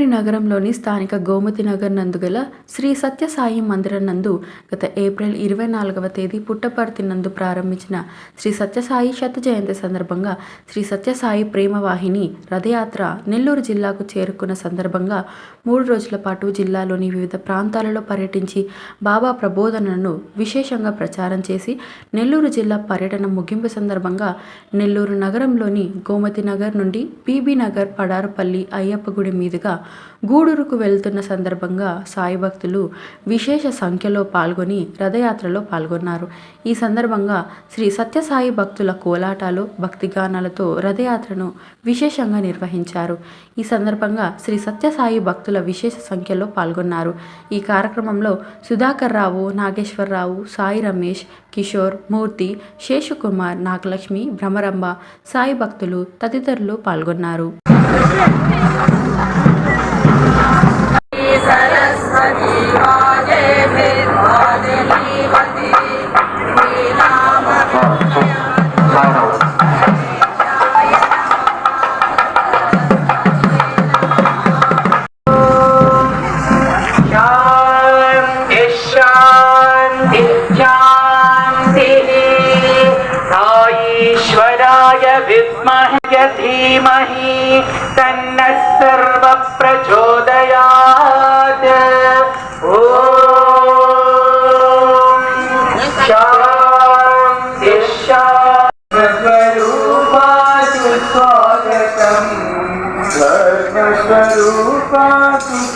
నెల్లూరి నగరంలోని స్థానిక గోమతి నగర్ నందు గల శ్రీ సత్య సాయి మందిరం నందు గత ఏప్రిల్ 24వ తేదీ పుట్టపర్తి నందు ప్రారంభించిన శ్రీ సత్య సాయి శత జయంతి సందర్భంగా శ్రీ సత్య సాయి ప్రేమవాహిని రథయాత్ర నెల్లూరు జిల్లాకు చేరుకున్న సందర్భంగా 3 రోజుల పాటు జిల్లాలోని వివిధ ప్రాంతాలలో పర్యటించి బాబా ప్రబోధనలను విశేషంగా ప్రచారం చేసి నెల్లూరు జిల్లా పర్యటన ముగింపు సందర్భంగా నెల్లూరు నగరంలోని గోమతి నగర్ నుండి బీబీ నగర్ పడారపల్లి అయ్యప్ప గుడి మీదుగా గూడూరుకు వెళ్తున్న సందర్భంగా సాయి భక్తులు విశేష సంఖ్యలో పాల్గొని రథయాత్రలో పాల్గొన్నారు. ఈ సందర్భంగా శ్రీ సత్యసాయి భక్తుల కోలాటాలు భక్తిగానాలతో రథయాత్రను విశేషంగా నిర్వహించారు. ఈ సందర్భంగా శ్రీ సత్యసాయి భక్తుల విశేష సంఖ్యలో పాల్గొన్నారు. ఈ కార్యక్రమంలో సుధాకర్ రావు, నాగేశ్వరరావు, సాయి రమేష్, కిషోర్, మూర్తి, శేషుకుమార్, నాగలక్ష్మి, భ్రమరంబ, సాయి భక్తులు తదితరులు పాల్గొన్నారు. धीमहि तन्नः सर्वः प्रचोदयात्. ॐ शान्ति स्वरूपातु स्वागतम्, धर्मस्वरूपातु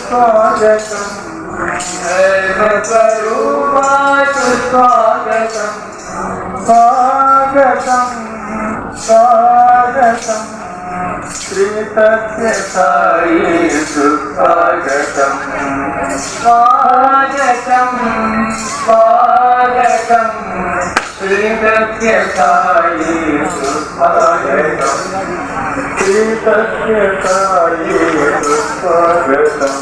स्वागतम्, धर्मस्वरूपातु स्वागतम्, स्वागतम् स्वागतम् श्री सत्य साई सुस्वागतम्, स्वागतम् स्वागतम् श्री सत्य साई सुस्वागतम्, श्री सत्य साई सुस्वागतम्.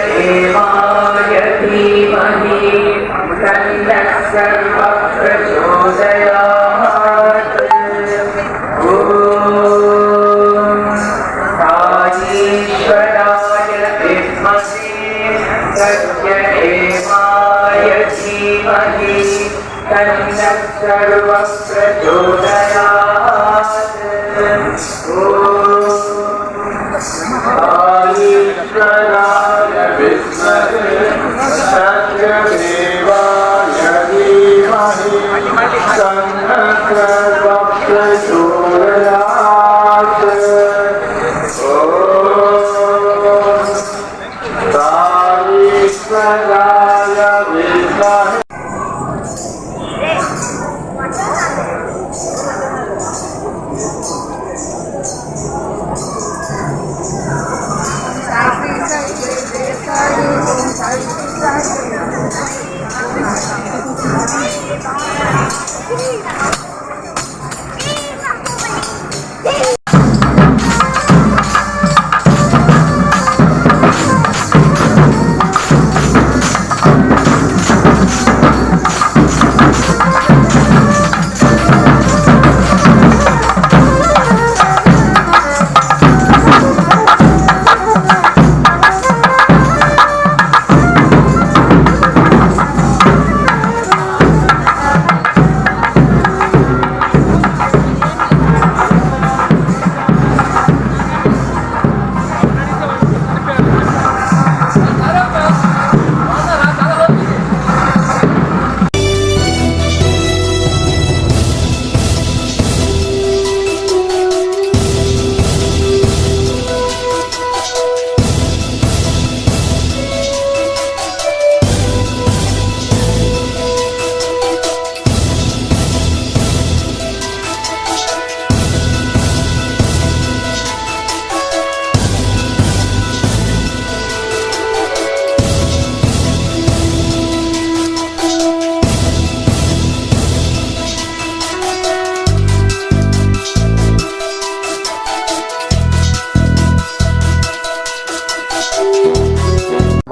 सत्यदेवाय धीमहि तन्नः सर्वः प्रचोदयात्. ॐ साईश्वराय विद्महे सत्यदेवाय धीमहि तन्नः सर्वः प्रचोदयात्. साईश्वराय विद्महे सत्यदेवाय धीमहि तन्नः सर्वः प्रचोदयात्. ॐ साईश्वराय विद्महे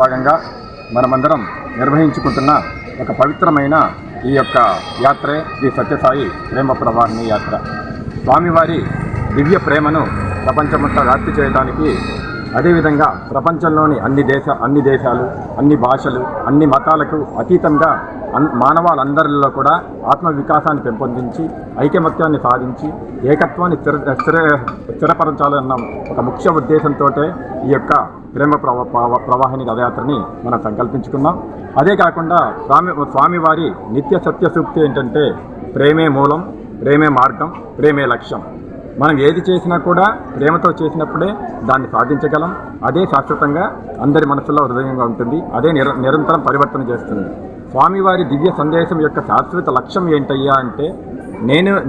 భాగంగా మనమందరం నిర్వహించుకుంటున్న ఒక పవిత్రమైన ఈ యొక్క యాత్రే శ్రీ సత్యసాయి ప్రేమ ప్రవాహిని యాత్ర. స్వామివారి దివ్య ప్రేమను ప్రపంచమంతా వ్యాప్తి చేయడానికి, అదేవిధంగా ప్రపంచంలోని అన్ని దేశాలు, అన్ని భాషలు, అన్ని మతాలకు అతీతంగా మానవాళ్ళందరిలో కూడా ఆత్మ వికాసాన్ని పెంపొందించి ఐకమత్యాన్ని సాధించి ఏకత్వాన్ని స్థిరపరచాలన్న ఒక ముఖ్య ఉద్దేశంతో ఈ యొక్క ప్రేమ ప్రవాహిని రథయాత్రని మనం సంకల్పించుకున్నాం. అదే కాకుండా స్వామివారి నిత్య సత్య సూక్తి ఏంటంటే ప్రేమే మూలం, ప్రేమే మార్గం, ప్రేమే లక్ష్యం. మనం ఏది చేసినా కూడా ప్రేమతో చేసినప్పుడే దాన్ని సాధించగలం. అదే శాశ్వతంగా అందరి మనసులో హృదయంగా ఉంటుంది. అదే నిరంతరం పరివర్తన చేస్తుంది. స్వామివారి దివ్య సందేశం యొక్క శాశ్వత లక్ష్యం ఏంటయ్యా అంటే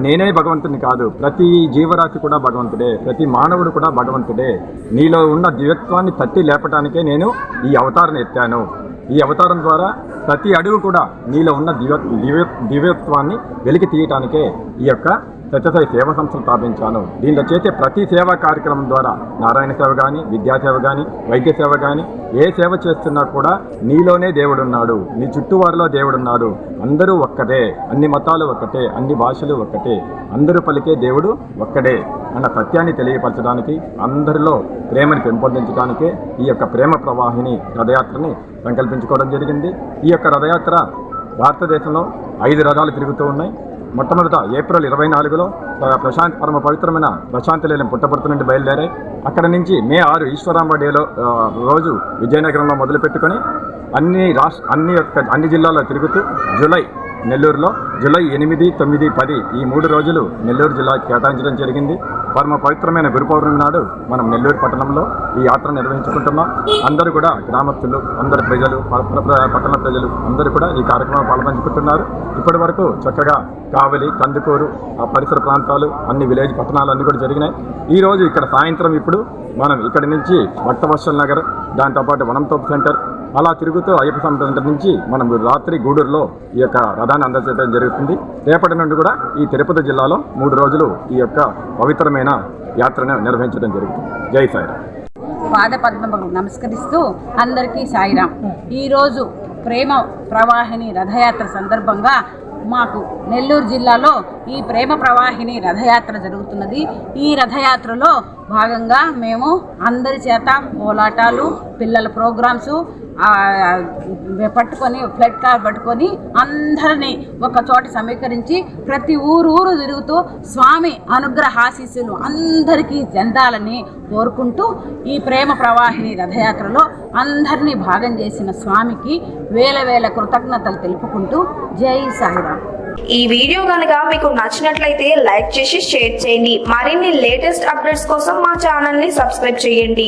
నేనే భగవంతుని కాదు, ప్రతి జీవరాశి కూడా భగవంతుడే, ప్రతి మానవుడు కూడా భగవంతుడే. నీలో ఉన్న దివ్యత్వాన్ని తట్టి లేపటానికే నేను ఈ అవతారం ఎత్తాను. ఈ అవతారం ద్వారా ప్రతి అడుగు కూడా నీలో ఉన్న దివ్యత్వాన్ని వెలికి తీయటానికే ఈ యొక్క సత్యసాయి సేవ సంస్థను స్థాపించాను. దీనిలో చేసే ప్రతి సేవా కార్యక్రమం ద్వారా నారాయణ సేవ కానీ, విద్యాసేవ కానీ, వైద్య సేవ కానీ, ఏ సేవ చేస్తున్నా కూడా నీలోనే దేవుడున్నాడు, నీ చుట్టూ వారిలో దేవుడున్నాడు. అందరూ ఒక్కటే, అన్ని మతాలు ఒక్కటే, అన్ని భాషలు ఒక్కటే, అందరూ పలికే దేవుడు ఒక్కడే అన్న సత్యాన్ని తెలియపరచడానికి, అందరిలో ప్రేమని పెంపొందించడానికే ఈ యొక్క ప్రేమ ప్రవాహిని రథయాత్రని సంకల్పించుకోవడం జరిగింది. ఈ యొక్క రథయాత్ర భారతదేశంలో 5 రథాలు తిరుగుతూ ఉన్నాయి. మొట్టమొదట ఏప్రిల్ 24లో పరమ పవిత్రమైన ప్రశాంతి నిలయం పుట్టపర్తి నుండి బయలుదేరాయి. అక్కడ నుంచి మే 6 ఈశ్వరాంబ డేలో రోజు విజయనగరంలో మొదలుపెట్టుకొని అన్ని జిల్లాల్లో తిరుగుతూ నెల్లూరులో జూలై 8, 9, 10 ఈ 3 రోజులు నెల్లూరు జిల్లాకి కేటాయించడం జరిగింది. పరమ పవిత్రమైన గురు పౌర్ణమి నాడు మనం నెల్లూరు పట్టణంలో ఈ యాత్ర నిర్వహించుకుంటున్నాం. అందరూ కూడా గ్రామస్తులు, అందరు ప్రజలు, పట్టణ ప్రజలు అందరూ కూడా ఈ కార్యక్రమం పాల్పంచుకుంటున్నారు. ఇప్పటి వరకు చక్కగా కావలి, కందుకూరు, ఆ పరిసర ప్రాంతాలు, అన్ని విలేజ్ పట్టణాలు అన్నీ కూడా జరిగినాయి. ఈరోజు ఇక్కడ సాయంత్రం ఇప్పుడు మనం ఇక్కడి నుంచి భక్తవత్సల్ నగర్, దాంతోపాటు వనంతోపు సెంటర్ అలా తిరుగుతూ అయ్యప్ప స్వామి సెంటర్ నుంచి మనం రాత్రి గూడూరులో ఈ యొక్క రథాన్ని అందజేయడం జరుగుతుంది. రేపటి నుండి కూడా ఈ తిరుపతి జిల్లాలో 3 రోజులు ఈ యొక్క పవిత్రమైన యాత్రను నిర్వహించడం జరుగుతుంది. జై సాయిరామ్. పాదపద్మములు నమస్కరిస్తూ అందరికీ సాయిరామ్. ఈరోజు ప్రేమ ప్రవాహిని రథయాత్ర సందర్భంగా మాకు నెల్లూరు జిల్లాలో ఈ ప్రేమ ప్రవాహిని రథయాత్ర జరుగుతున్నది. ఈ రథయాత్రలో భాగంగా మేము అందరి చేత కోలాటాలు, పిల్లల ప్రోగ్రామ్స్ పట్టుకొని ఫ్లడ్ కార్ పట్టుకొని అందరినీ ఒక చోట సమీకరించి ప్రతి ఊరు తిరుగుతూ స్వామి అనుగ్రహాశీస్సులు అందరికీ చెందాలని కోరుకుంటూ ఈ ప్రేమ ప్రవాహిని రథయాత్రలో అందరినీ భాగం చేసిన స్వామికి వేల కృతజ్ఞతలు తెలుపుకుంటూ జై సాయిరామ్. ఈ వీడియో కనుక మీకు నచ్చినట్లయితే లైక్ చేసి షేర్ చేయండి. మరిన్ని లేటెస్ట్ అప్డేట్స్ కోసం మా ఛానల్ ని సబ్స్క్రైబ్ చేయండి.